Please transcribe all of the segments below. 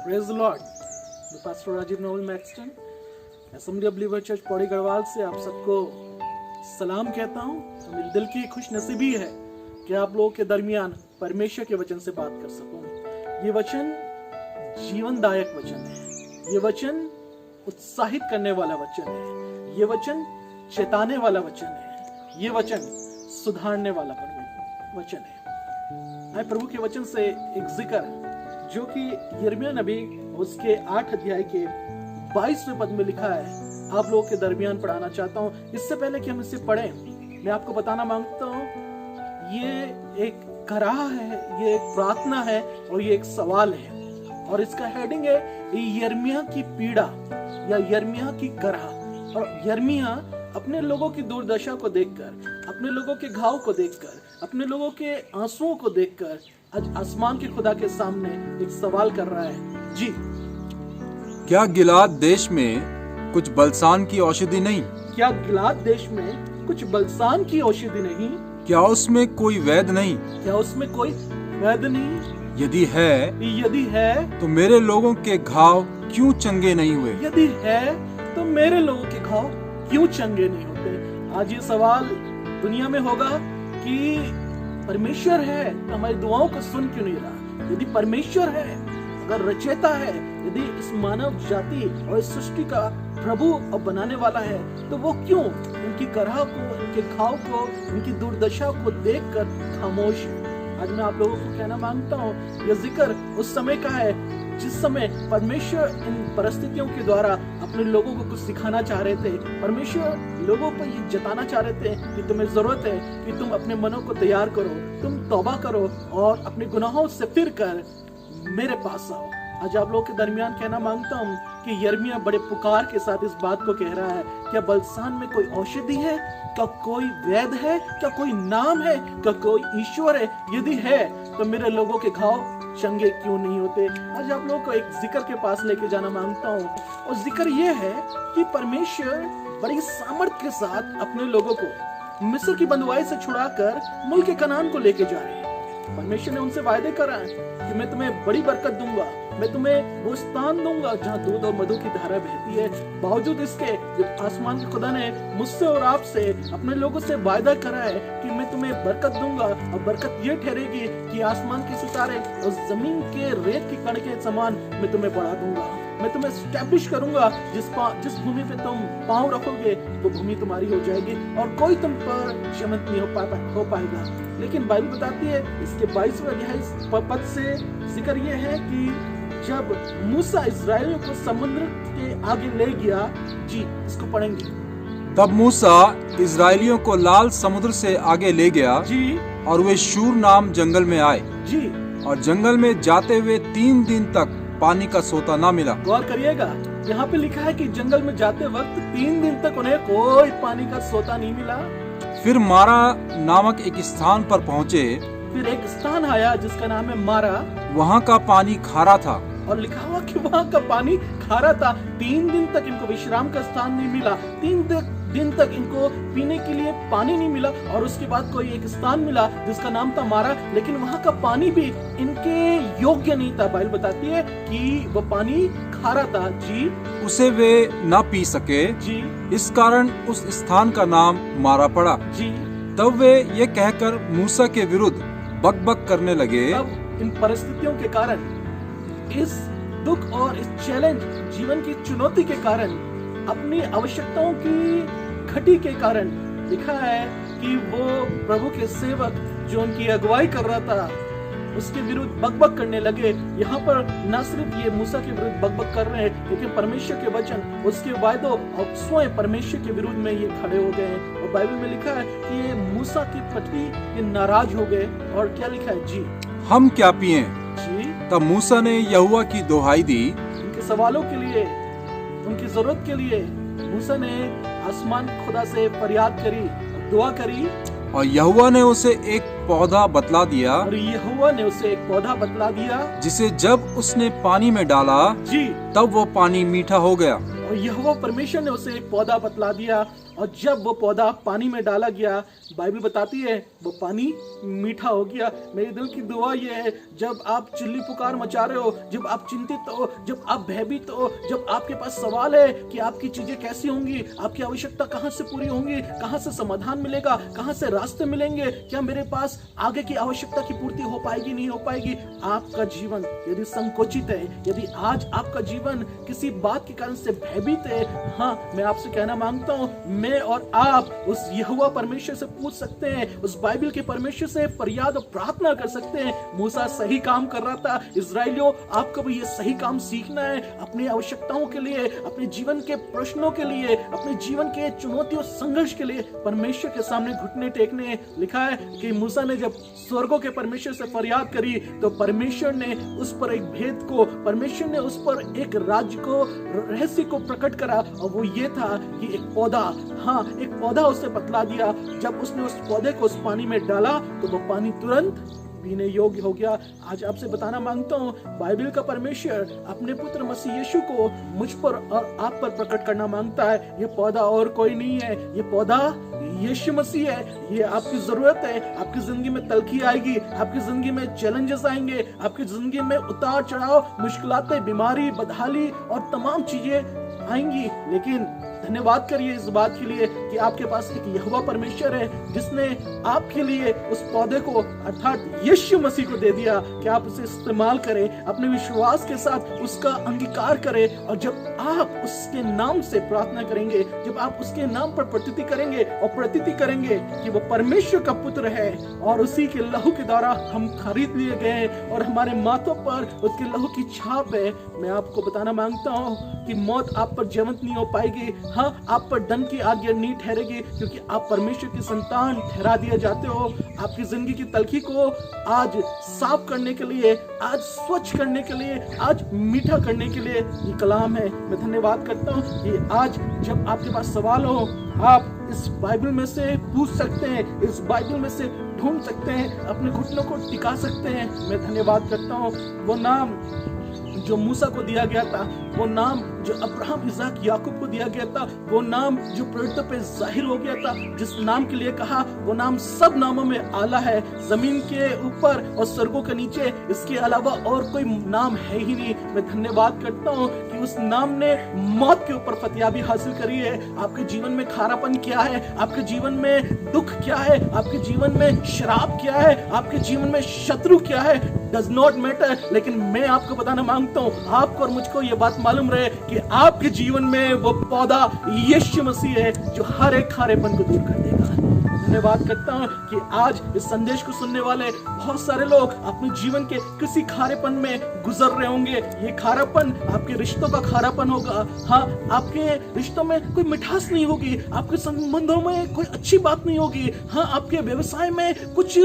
Praise the Lord. मैं pastor Rajiv Noel Maxton assembly of believer church Pauri Garhwal से आप सबको सलाम कहता हूँ। तो मेरी दिल की खुश नसीबी है कि आप लोगों के दरमियान परमेश्वर के वचन से बात कर सकूं। ये वचन जीवनदायक वचन है, ये वचन उत्साहित करने वाला वचन है, ये वचन चेताने वाला वचन है, ये वचन सुधारने वाला वचन है। आए प्रभु के वचन से एक जिक्र जो कि यिर्मयाह नबी उसके 8 अध्याय के 22वें पद में लिखा है, आप लोगों के दरमियान पढ़ाना चाहता हूँ। इससे पहले कि हम इसे पढ़ें, मैं आपको बताना मांगता हूँ, ये एक कराह है, ये एक प्रार्थना है और ये एक सवाल है। और इसका हेडिंग है यिर्मयाह की पीड़ा या यिर्मयाह की कराह। और यिर्मयाह अपने लोगों की दुर्दशा को देखकर, अपने लोगों के घाव को देखकर, अपने लोगों के आंसुओं को देखकर आज आसमान के खुदा के सामने एक सवाल कर रहा है। जी, क्या गिलाद देश में कुछ बलसान की औषधि नहीं? क्या गिलाद देश में कुछ बलसान की औषधि नहीं? क्या उसमें कोई वैद्य नहीं? क्या उसमें कोई वैद्य नहीं? यदि है तो मेरे लोगों के घाव क्यों चंगे नहीं हुए? यदि है तो मेरे लोगों के घाव क्यों चंगे नहीं होते? आज ये सवाल दुनिया में होगा कि परमेश्वर है तो हमारी दुआओं को सुन क्यों नहीं रहा? यदि परमेश्वर है, अगर रचयिता है, यदि इस मानव जाति और इस सृष्टि का प्रभु और बनाने वाला है, तो वो क्यों इनकी कराह को, इनके घाव को, इनकी दुर्दशा को देखकर खामोश है? आज मैं आप लोगों को कहना मांगता हूँ, यह जिक्र उस समय का है जिस समय परमेश्वर इन परिस्थितियों के द्वारा अपने लोगों को कुछ सिखाना चाह रहे थे। परमेश्वर लोगों पर ये जताना चाह रहे थे कि तुम्हें जरूरत है कि तुम अपने मनों को तैयार करो, तुम तौबा करो और अपने गुनाहों से फिर कर मेरे पास आओ। आज आप लोगों के दरमियान कहना मांगता हूँ कि यिर्मयाह बड़े पुकार के साथ इस बात को कह रहा है, क्या बलसान में कोई औषधि है? क्या कोई वैद्य है? क्या कोई नाम है? क्या कोई ईश्वर है? यदि है तो मेरे लोगों के घाव चंगे क्यों नहीं होते? आज आप लोगों को एक जिक्र के पास लेके जाना मांगता हूँ, और जिक्र ये है कि परमेश्वर बड़ी सामर्थ के साथ अपने लोगों को मिस्र की बंधुआई से छुड़ाकर मुल्क कनान को लेके जा रहे हैं। परमेश्वर ने उनसे वायदे करा है कि मैं तुम्हें बड़ी बरकत दूंगा, मैं तुम्हें वो स्थान दूंगा जहाँ दूध और मधु की धारा बहती है। बावजूद इसके जब आसमान के खुदा ने मुझसे और आपसे, अपने लोगों से वायदा करा है कि मैं तुम्हें बरकत दूंगा, और बरकत ये ठहरेगी कि आसमान के सितारे और जमीन के रेत की कण के समान मैं तुम्हें बढ़ा दूंगा। मैं तुम्हें स्टैब्लिश करूंगा, जिस भूमि पे तुम पांव रखोगे वो भूमि तुम्हारी हो जाएगी और कोई तुम पर शमंत नहीं हो पाएगा। लेकिन बाइबल बताती है इसके 22वें अध्याय पद से जिक्र ये है कि जब मूसा इस्राएलियों को समुद्र के आगे ले गया, जी इसको पढ़ेंगे। तब मूसा इस्राएलियों को लाल समुद्र से आगे ले गया जी, और वे शूर नाम जंगल में आए जी, और जंगल में जाते हुए 3 दिन तक पानी का सोता ना मिला। गौर करिएगा, यहाँ पे लिखा है कि जंगल में जाते वक्त 3 दिन तक उन्हें कोई पानी का सोता नहीं मिला। फिर मारा नामक एक स्थान पर पहुँचे। फिर एक स्थान आया जिसका नाम है मारा, वहाँ का पानी खारा था, और लिखा हुआ कि वहाँ का पानी खारा था। 3 दिन तक इनको विश्राम का स्थान नहीं मिला, 3 दिन तक इनको पीने के लिए पानी नहीं मिला, और उसके बाद कोई एक स्थान मिला जिसका नाम था मारा, लेकिन वहाँ का पानी भी इनके योग्य नहीं था। बाइबल बताती है कि वो पानी खारा था। जी, उसे वे न पी सके, जी, इस कारण उस स्थान का नाम मारा पड़ा। जी, तब वे ये कहकर मूसा के विरुद्ध बकबक करने लगे। अब इन परिस्थितियों के कारण, इस दुख और इस चैलेंज, जीवन की चुनौती के कारण, अपनी आवश्यकताओं की घटी के कारण, लिखा है कि वो प्रभु के सेवक जो उनकी अगुवाई कर रहा था उसके विरुद्ध बकबक करने लगे। यहाँ पर न सिर्फ ये मूसा के विरुद्ध बकबक कर रहे हैं, लेकिन परमेश्वर के वचन, उसके वायदों और स्वयं परमेश्वर के विरुद्ध में ये खड़े हो गए हैं। और बाइबल में लिखा है कि ये मूसा की प्रति ये नाराज हो गए। और क्या लिखा है? जी, हम क्या पिएं? जी, तब मूसा ने यहोवा की दोहाई दी। उनके सवालों के लिए, उनकी जरूरत के लिए मूसा ने आसमान खुदा से फरियाद करी, दुआ करी, और यहोवा ने उसे एक पौधा बतला दिया, और यहोवा ने उसे एक पौधा बतला दिया जिसे जब उसने पानी में डाला, जी, तब वो पानी मीठा हो गया। और यहोवा परमेश्वर ने उसे एक पौधा बतला दिया, और जब वो पौधा पानी में डाला गया, बाइबल बताती है वो पानी मीठा हो गया। मेरे दिल की दुआ ये है, जब आप चिल्ली पुकार मचा रहे हो, जब आप चिंतित हो, जब आप भयभीत हो, जब आपके पास सवाल है कि आपकी चीजें कैसी होंगी, आपकी आवश्यकता कहां से पूरी होंगी, कहां से समाधान मिलेगा, कहां से रास्ते मिलेंगे, क्या मेरे पास आगे की आवश्यकता की पूर्ति हो पाएगी, नहीं हो पाएगी। आपका जीवन यदि संकोचित है, यदि आज आपका जीवन किसी बात के कारण से भयभीत है, हाँ, मैं आपसे कहना मांगता हूं, मैं और आप उस यहोवा परमेश्वर से पूछ सकते हैं, उस बाइबल के परमेश्वर से फरियाद और प्रार्थना कर सकते हैं। मूसा सही काम कर रहा था। इजराइलियों, आपको भी ये सही काम सीखना है, अपनी आवश्यकताओं के लिए, अपने जीवन के प्रश्नों के लिए, अपने जीवन के चुनौतियों संघर्ष के लिए परमेश्वर के सामने घुटने टेकने। लिखा है कि मूसा ने जब स्वर्गों के परमेश्वर से फरियाद करी तो परमेश्वर ने उस पर एक भेद को, परमेश्वर ने उस पर एक राज्य को, रहस्य को प्रकट करा, और वो ये था कि एक पौधा, हाँ, एक पौधा उसे बतला दिया। जब उसने उस पौधे को उस पानी में डाला तो वो पानी तुरंत पीने योग्य हो गया। आज आपसे बताना मांगता हूँ, बाइबल का परमेश्वर अपने पुत्र मसीह यीशु को मुझ पर और आप पर प्रकट करना मांगता है। ये पौधा और कोई नहीं है, ये पौधा यीशु मसीह है। ये आपकी जरूरत है। आपकी जिंदगी में तलखी आएगी, आपकी जिंदगी में चैलेंजेस आएंगे, आपकी जिंदगी में उतार चढ़ाव, मुश्किलातें, बीमारी, बदहाली और तमाम चीजें आएंगी, लेकिन धन्यवाद करिए इस बात के लिए कि आपके पास एक यहोवा परमेश्वर है जिसने आपके लिए उस पौधे को अर्थात यीशु मसीह को दे दिया कि आप उसे इस्तेमाल करें, अपने विश्वास के साथ उसका अंगीकार करें। और जब आप उसके नाम से प्रार्थना करेंगे, जब आप उसके नाम पर प्रतीति करेंगे और प्रतीति करेंगे कि वो परमेश्वर का पुत्र है और उसी के लहू के द्वारा हम खरीद लिए गए हैं और हमारे माथों पर उसके लहू की छाप है, मैं आपको बताना मांगता हूँ कि मौत आप पर जीवंत नहीं हो पाएगी। हाँ, आप पर दंड की आज्ञा नहीं ठहरेगी, क्योंकि आप परमेश्वर की संतान ठहरा दिए जाते हो। आपकी जिंदगी की तलखी को आज साफ करने के लिए, आज स्वच्छ करने के लिए, आज मीठा करने के लिए ये कलाम है। मैं धन्यवाद करता हूँ कि आज जब आपके पास सवाल हो, आप इस बाइबल में से पूछ सकते हैं, इस बाइबल में से ढूंढ सकते हैं, अपने घुटनों को टिका सकते हैं। मैं धन्यवाद करता हूँ वो नाम जो मूसा को दिया गया था, वो नाम जो अब्राहम, इसाक, याकूब को दिया गया था, वो नाम जो प्रेरितों पे जाहिर हो गया था, जिस नाम के लिए कहा वो नाम सब नामों में आला है, जमीन के ऊपर और स्वर्गों के नीचे, इसके अलावा और कोई नाम है ही नहीं। मैं धन्यवाद करता हूँ कि उस नाम ने मौत के ऊपर फतियाबी हासिल करी है। आपके जीवन में खारापन क्या है, आपके जीवन में दुख क्या है, आपके जीवन में शराब क्या है, आपके जीवन में शत्रु क्या है, डज नॉट मैटर। लेकिन मैं आपको बताना मांगता हूँ, आपको और मुझको ये बात मालूम रहे कि आपके जीवन में वो पौधा यीशु मसीह है जो हर एक खारेपन को दूर कर देगा। धन्यवाद करता हूँ कि आज इस संदेश को सुनने वाले बहुत सारे लोग अपने जीवन के किसी खारेपन में गुजर रहे होंगे। ये खारापन आपके रिश्तों का खारापन होगा। हाँ, आपके रिश्तों में कोई मिठास नहीं होगी, आपके संबंधों में कोई अच्छी बात नहीं होगी। हाँ, आपके व्यवसाय में कुछ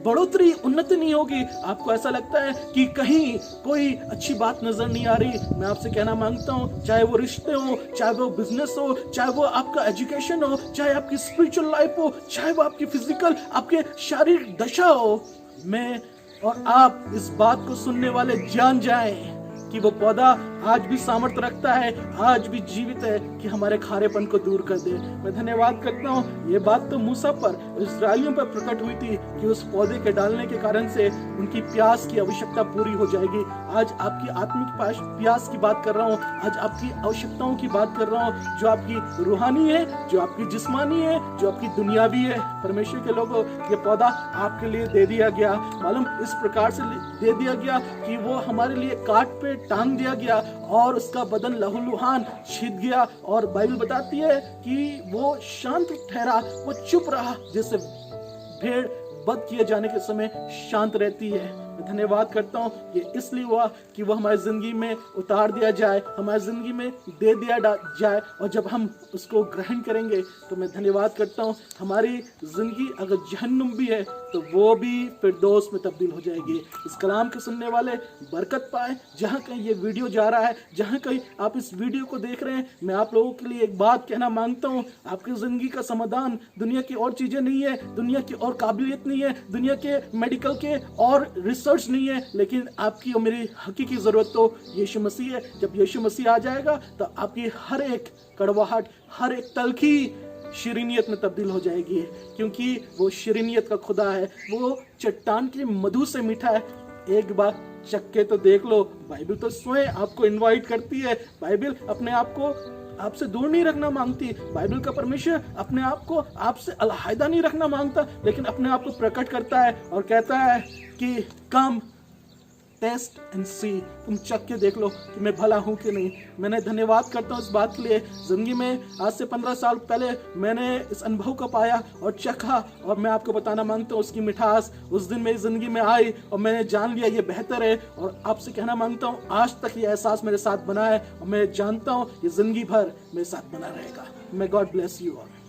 बढ़ोतरी, उन्नति नहीं होगी। आपको ऐसा लगता है कि कहीं कोई अच्छी बात नजर नहीं आ रही। मैं आपसे कहना मांगता हूँ, चाहे वो रिश्ते हो, चाहे वो बिजनेस हो, चाहे वो आपका एजुकेशन हो, चाहे आपकी स्पिरिचुअल लाइफ हो, चाहे वो आपकी फिजिकल, आपके शारीरिक दशा हो, मैं और आप इस बात को सुनने वाले जान जाएं कि वो पौधा आज भी सामर्थ्य रखता है, आज भी जीवित है कि हमारे खारेपन को दूर कर दे। मैं धन्यवाद करता हूँ, ये बात तो मूसा पर, इस्राएलियों पर प्रकट हुई थी कि उस पौधे के डालने के कारण से उनकी प्यास की आवश्यकता पूरी हो जाएगी। आज आपकी आत्मिक प्यास की बात कर रहा हूँ, आज आपकी आवश्यकताओं की बात कर रहा हूँ, जो आपकी रूहानी है, जो आपकी जिस्मानी है, जो आपकी दुनियावी है। परमेश्वर के लोगों, ये पौधा आपके लिए दे दिया गया। मालूम इस प्रकार से दे दिया गया कि वो हमारे लिए काट पे टांग दिया गया और उसका बदन लहूलुहान छिद गया। और बाइबल बताती है कि वो शांत ठहरा, वो चुप रहा, जैसे भेड़ वध किए जाने के समय शांत रहती है। मैं धन्यवाद करता हूँ, ये इसलिए हुआ कि वो हमारी जिंदगी में उतार दिया जाए, हमारी जिंदगी में दे दिया जाए, और जब हम उसको ग्रहण करेंगे तो मैं धन्यवाद करता हूँ, हमारी जिंदगी अगर जहन्नुम भी है तो वो भी फिरदौस में तब्दील हो जाएगी। इस कलाम के सुनने वाले बरकत पाए। जहाँ कहीं ये वीडियो जा रहा है, जहाँ कहीं आप इस वीडियो को देख रहे हैं, मैं आप लोगों के लिए एक बात कहना मांगता हूँ, आपकी ज़िंदगी का समाधान दुनिया की और चीज़ें नहीं है, दुनिया की और काबिलियत नहीं है, दुनिया के मेडिकल के और रिसर्च नहीं है, लेकिन आपकी और मेरी हकीकी ज़रूरत तो यीशु मसीह है। जब यीशु मसीह आ जाएगा तो आपकी हर एक कड़वाहट, हर एक तलखी शिरीनियत में तब्दील हो जाएगी, क्योंकि वो शिरीनियत का खुदा है। वो चट्टान के मधु से मीठा है। एक बार चख के तो देख लो। बाइबल तो स्वयं आपको इनवाइट करती है। बाइबल अपने आप को आपसे दूर नहीं रखना मांगती। बाइबल का परमेश्वर अपने आप को आपसे अलहदा नहीं रखना मांगता, लेकिन अपने आप को प्रकट करता है और कहता है कि कम टेस्ट एंड सी, तुम चख के देख लो कि मैं भला हूँ कि नहीं। मैंने धन्यवाद करता हूँ इस बात के लिए। ज़िंदगी में आज से 15 साल पहले मैंने इस अनुभव को पाया और चखा, और मैं आपको बताना मांगता हूँ उसकी मिठास उस दिन मेरी ज़िंदगी में आई और मैंने जान लिया ये बेहतर है। और आपसे कहना मांगता हूँ आज तक ये एहसास मेरे साथ बना है और मैं जानता हूँ ये ज़िंदगी भर मेरे साथ बना रहेगा। May God bless you all.